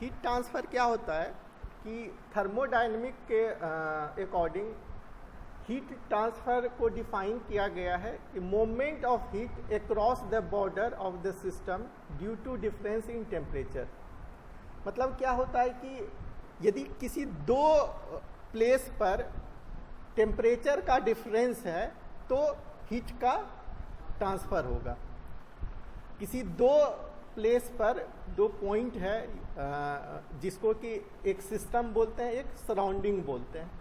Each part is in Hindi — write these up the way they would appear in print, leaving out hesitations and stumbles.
हीट ट्रांसफ़र क्या होता है कि थर्मोडायनेमिक के अकॉर्डिंग हीट ट्रांसफ़र को डिफाइन किया गया है कि movement of heat across the border of the system due to difference in temperature. मतलब क्या होता है कि यदि किसी दो प्लेस पर टेम्परेचर का डिफरेंस है तो हीट का ट्रांसफ़र होगा। किसी दो प्लेस पर दो पॉइंट है जिसको कि एक सिस्टम बोलते हैं, एक सराउंडिंग बोलते हैं।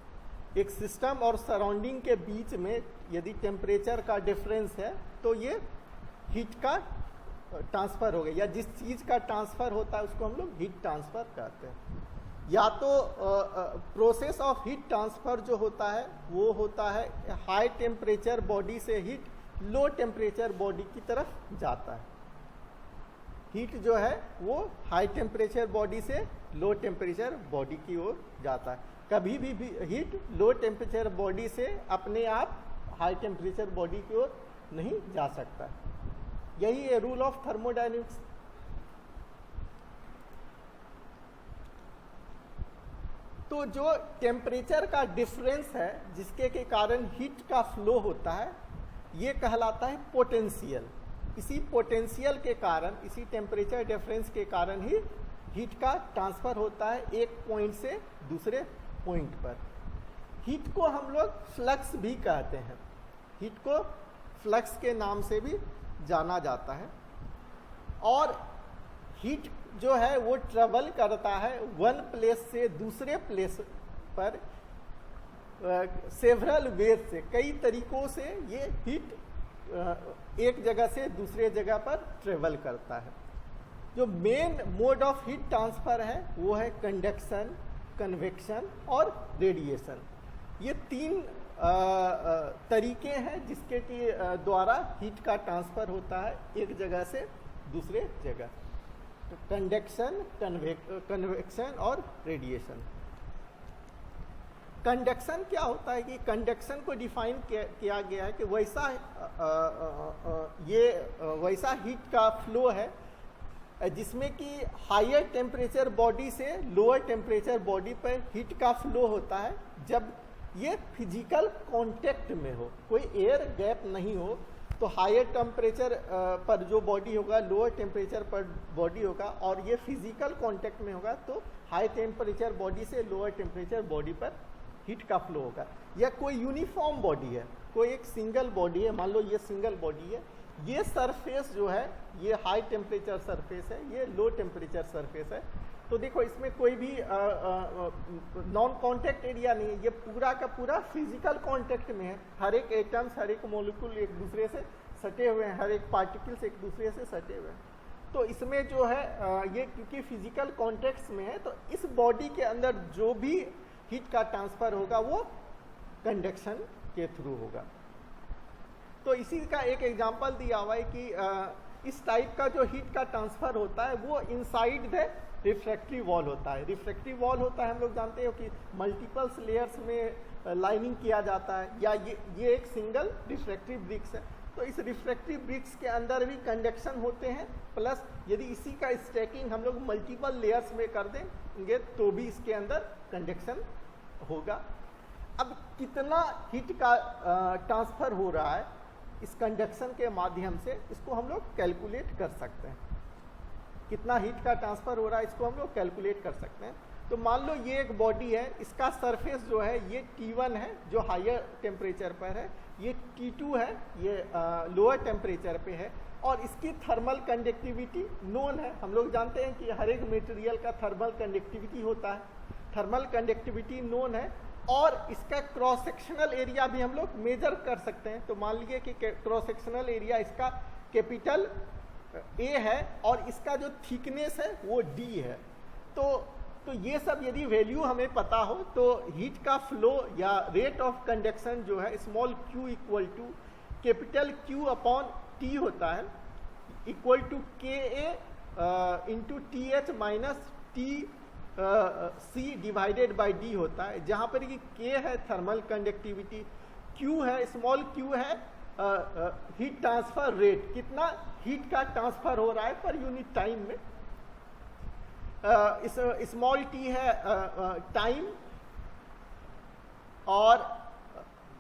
एक सिस्टम और सराउंडिंग के बीच में यदि टेम्परेचर का डिफरेंस है तो ये हीट का ट्रांसफ़र हो गया, या जिस चीज़ का ट्रांसफ़र होता है उसको हम लोग हीट ट्रांसफ़र कहते हैं। या तो प्रोसेस ऑफ हीट ट्रांसफ़र जो होता है वो होता है हाई टेम्परेचर बॉडी से हीट लो टेम्परेचर बॉडी की तरफ जाता है। हीट जो है वो हाई टेम्परेचर बॉडी से लो टेम्परेचर बॉडी की ओर जाता है। कभी भी हीट लो टेम्परेचर बॉडी से अपने आप हाई टेम्परेचर बॉडी की ओर नहीं जा सकता। यही है रूल ऑफ थर्मोडायनेमिक्स। तो जो टेम्परेचर का डिफरेंस है जिसके के कारण हीट का फ्लो होता है ये कहलाता है पोटेंशियल। इसी पोटेंशियल के कारण, इसी टेम्परेचर डिफरेंस के कारण ही हीट का ट्रांसफ़र होता है एक पॉइंट से दूसरे पॉइंट पर। हीट को हम लोग फ्लक्स भी कहते हैं। हीट को फ्लक्स के नाम से भी जाना जाता है। और हीट जो है वो ट्रेवल करता है वन प्लेस से दूसरे प्लेस पर सेवरल वेज से, कई तरीकों से ये हीट एक जगह से दूसरे जगह पर ट्रेवल करता है। जो main mode of heat transfer है वो है कंडक्शन, कन्वेक्शन और रेडिएशन। ये तीन तरीके हैं जिसके द्वारा हीट का ट्रांसफ़र होता है एक जगह से दूसरे जगह। तो कंडक्शन, कन्वेक्शन और रेडिएशन। कंडक्शन क्या होता है कि कंडक्शन को डिफाइन किया गया है कि वैसा हीट का फ्लो है जिसमें कि हायर टेम्परेचर बॉडी से लोअर टेम्परेचर बॉडी पर हीट का फ्लो होता है जब ये फिजिकल कांटेक्ट में हो, कोई एयर गैप नहीं हो। तो हायर टेम्परेचर पर जो बॉडी होगा लोअर टेम्परेचर पर बॉडी होगा और ये फिजिकल कांटेक्ट में होगा तो हाई टेम्परेचर बॉडी से लोअर टेम्परेचर बॉडी पर हीट का फ्लो होगा। या कोई यूनिफॉर्म बॉडी है, कोई एक सिंगल बॉडी है, मान लो ये सिंगल बॉडी है, ये सरफेस जो है ये हाई टेम्परेचर सरफेस है, ये लो टेम्परेचर सरफेस है। तो देखो इसमें कोई भी नॉन कांटेक्ट एरिया नहीं है, ये पूरा का पूरा फिजिकल कांटेक्ट में है। हर एक एटम्स, हर एक मॉलिक्यूल एक दूसरे से सटे हुए हैं, हर एक पार्टिकल्स एक दूसरे से सटे हुए हैं। तो इसमें जो है ये क्योंकि फिजिकल कॉन्टेक्ट में है तो इस बॉडी के अंदर जो भी हीट का ट्रांसफ़र होगा वो कंडक्शन के थ्रू होगा। तो इसी का एक एग्जांपल दिया हुआ है कि इस टाइप का जो हीट का ट्रांसफ़र होता है वो इनसाइड द रिफ्रैक्टरी वॉल होता है। रिफ्रैक्टरी वॉल होता है, हम लोग जानते हो कि मल्टीपल्स लेयर्स में लाइनिंग किया जाता है, या ये एक सिंगल रिफ्रैक्टरी ब्रिक्स है। तो इस रिफ्रैक्टरी ब्रिक्स के अंदर भी कंडक्शन होते हैं, प्लस यदि इसी का स्टैकिंग हम लोग मल्टीपल लेयर्स में कर देंगे तो भी इसके अंदर कंडक्शन होगा। अब कितना हीट का ट्रांसफ़र हो रहा है इस कंडक्शन के माध्यम से, इसको हम लोग कैलकुलेट कर सकते हैं। कितना हीट का ट्रांसफ़र हो रहा है इसको हम लोग कैलकुलेट कर सकते हैं। तो मान लो ये एक बॉडी है, इसका सरफेस जो है ये T1 है जो हायर टेम्परेचर पर है, ये T2 है ये लोअर टेम्परेचर पे है, और इसकी थर्मल कंडक्टिविटी नोन है। हम लोग जानते हैं कि हर एक मटेरियल का थर्मल कंडक्टिविटी होता है, थर्मल कंडक्टिविटी नोन है। और इसका क्रॉस सेक्शनल एरिया भी हम लोग मेजर कर सकते हैं। तो मान लीजिए कि क्रॉस सेक्शनल एरिया इसका कैपिटल A है और इसका जो थिकनेस है वो D है। तो ये सब यदि वैल्यू हमें पता हो तो हीट का फ्लो या रेट ऑफ कंडक्शन जो है small q equal to capital Q upon T होता है, equal to KA into TH minus TC divided by D होता है, जहाँ पर कि K है थर्मल कंडक्टिविटी, Q है स्मॉल q है हीट ट्रांसफ़र रेट, कितना हीट का ट्रांसफ़र हो रहा है पर यूनिट टाइम में। स्मॉल टी है टाइम, और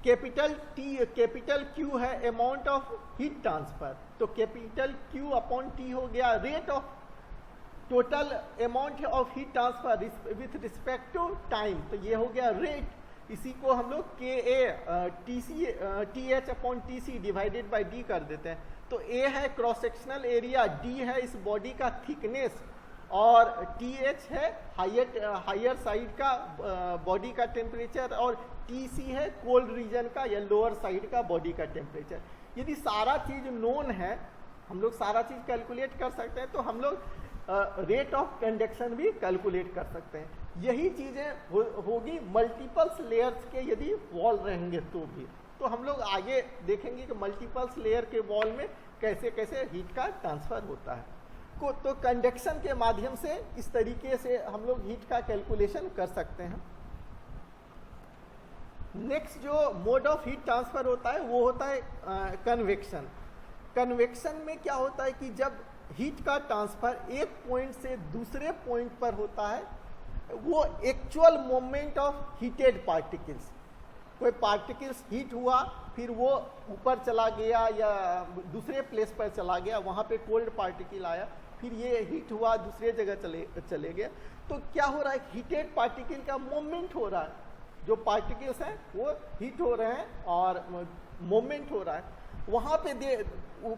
कैपिटल क्यू है अमाउंट ऑफ हीट ट्रांसफर। तो कैपिटल क्यू अपॉन टी हो गया rate of total amount of heat transfer with respect to time, तो ये हो गया रेट। इसी को हम लोग के A T H upon T C divided by D कर देते हैं। तो ए है क्रॉस सेक्शनल एरिया, डी है इस बॉडी का थिकनेस, और टी एच है हायर साइड का बॉडी का टेम्परेचर, और टी सी है कोल्ड रीजन का या लोअर साइड का बॉडी का टेम्परेचर। यदि सारा चीज नोन है, हम लोग सारा चीज कैलकुलेट कर सकते हैं, तो हम लोग रेट ऑफ कंडक्शन भी कैलकुलेट कर सकते हैं। यही चीजें होगी मल्टीपल्स लेयर्स के यदि वॉल रहेंगे तो भी। तो हम लोग आगे देखेंगे कि मल्टीपल्स लेयर के वॉल में कैसे कैसे हीट का ट्रांसफर होता है। तो कंडक्शन के माध्यम से इस तरीके से हम लोग हीट का कैलकुलेशन कर सकते हैं। नेक्स्ट जो मोड ऑफ हीट ट्रांसफर होता है वो होता है कन्वेक्शन। कन्वेक्शन में क्या होता है कि जब हीट का ट्रांसफर एक पॉइंट से दूसरे पॉइंट पर होता है, वो actual moment of heated particles, कोई पार्टिकल्स हीट हुआ फिर वो ऊपर चला गया या दूसरे प्लेस पर चला गया, वहाँ पे कोल्ड पार्टिकल आया, फिर ये हीट हुआ दूसरे जगह चले गया, तो क्या हो रहा है, हीटेड पार्टिकल का मूवमेंट हो रहा है। जो पार्टिकल्स हैं वो हीट हो रहे हैं और मूवमेंट हो रहा है। वहाँ पे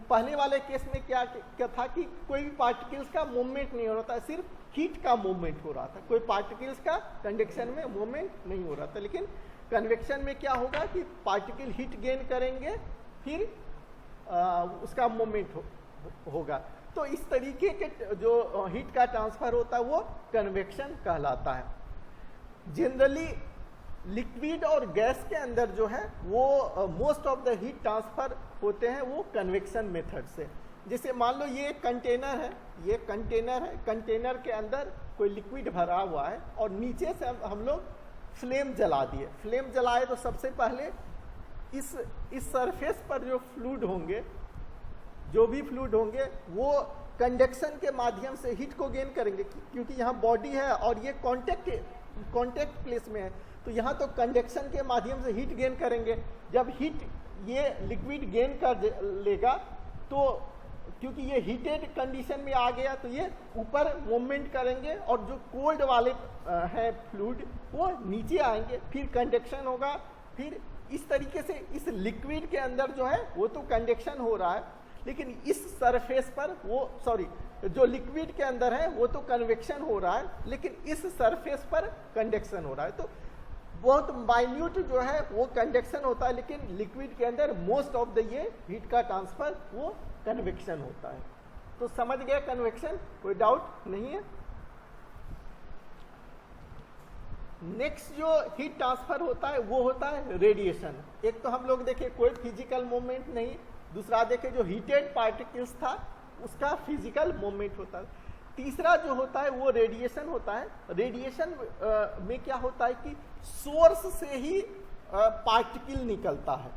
पहले वाले केस में क्या था कि कोई भी पार्टिकल्स का मूवमेंट नहीं हो रहा था, सिर्फ हीट का मूवमेंट हो रहा था, कोई पार्टिकल्स का कंडक्शन में मूवमेंट नहीं हो रहा था। लेकिन कन्वेक्शन में क्या होगा कि पार्टिकल हीट गेन करेंगे, फिर उसका मूवमेंट होगा। तो इस तरीके के जो हीट का ट्रांसफर होता है वो कन्वेक्शन कहलाता है। जनरली लिक्विड और गैस के अंदर जो है वो most of the heat transfer होते हैं वो कन्वेक्शन मेथड से। जैसे मान लो ये कंटेनर है, ये कंटेनर है, कंटेनर के अंदर कोई लिक्विड भरा हुआ है और नीचे से हम लोग फ्लेम जला दिए। फ्लेम जलाए तो सबसे पहले इस सरफेस पर जो फ्लूइड होंगे, जो भी फ्लूइड होंगे वो कंडक्शन के माध्यम से हीट को गेन करेंगे, क्योंकि यहाँ बॉडी है और ये कॉन्टेक्ट प्लेस में है, तो यहाँ तो कंडक्शन के माध्यम से हीट गेन करेंगे। जब हीट ये लिक्विड गेन कर लेगा तो क्योंकि ये हीटेड कंडीशन में आ गया तो ये ऊपर मूवमेंट करेंगे और जो कोल्ड वाले हैं फ्लूइड वो नीचे आएंगे, फिर कंडक्शन होगा। फिर इस तरीके से इस लिक्विड के अंदर जो है वो तो कंडक्शन हो रहा है, लेकिन इस सरफेस पर जो लिक्विड के अंदर है वो तो कन्वेक्शन हो रहा है, लेकिन इस सरफेस पर कंडक्शन हो रहा है। तो बहुत माइन्यूट जो है वो कंडक्शन होता है, लेकिन लिक्विड के अंदर मोस्ट ऑफ द ये हीट का ट्रांसफर वो कन्वेक्शन होता है। तो समझ गए कन्वेक्शन, कोई डाउट नहीं है। नेक्स्ट जो हीट ट्रांसफर होता है वो होता है रेडिएशन। एक तो हम लोग देखे कोई फिजिकल मूवमेंट नहीं, दूसरा देखे जो हीटेड पार्टिकल्स था उसका फिजिकल मूवमेंट होता है, तीसरा जो होता है वो रेडिएशन होता है। रेडिएशन में क्या होता है कि सोर्स से ही पार्टिकल निकलता है,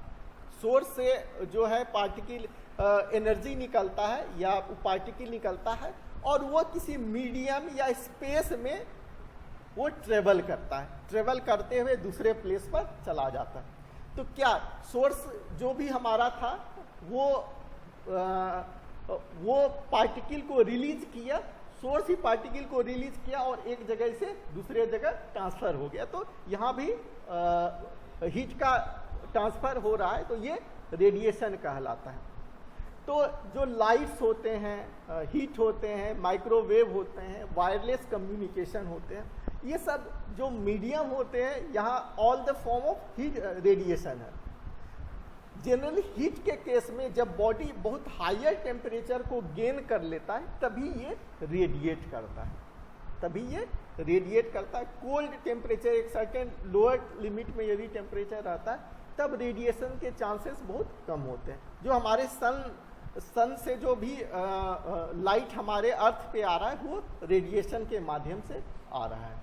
सोर्स से जो है पार्टिकल एनर्जी निकलता है या पार्टिकल निकलता है और वो किसी मीडियम या स्पेस में वो ट्रेवल करता है, ट्रेवल करते हुए दूसरे प्लेस पर चला जाता है। तो क्या सोर्स जो भी हमारा था वो पार्टिकल को रिलीज किया, सोर्स ही पार्टिकल को रिलीज किया और एक जगह से दूसरे जगह ट्रांसफर हो गया। तो यहाँ भी हीट का ट्रांसफर हो रहा है, तो ये रेडिएशन कहलाता है। तो जो लाइट्स होते हैं, हीट होते हैं, माइक्रोवेव होते हैं, वायरलेस कम्युनिकेशन होते हैं, ये सब जो मीडियम होते हैं यहाँ all the form of heat radiation है। जनरली हीट के केस में जब बॉडी बहुत हायर टेम्परेचर को गेन कर लेता है तभी ये रेडिएट करता है, तभी ये रेडिएट करता है। कोल्ड टेम्परेचर एक सर्टेन लोअर लिमिट में यदि टेम्परेचर रहता है तब रेडिएशन के चांसेस बहुत कम होते हैं। जो हमारे सन से जो भी लाइट हमारे अर्थ पे आ रहा है वो रेडिएशन के माध्यम से आ रहा है।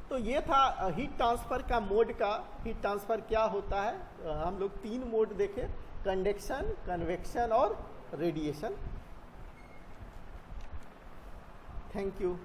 तो ये था हीट ट्रांसफर का मोड का, हीट ट्रांसफर क्या होता है। हम लोग 3 मोड देखे, कंडक्शन, कन्वेक्शन और रेडिएशन। Thank you.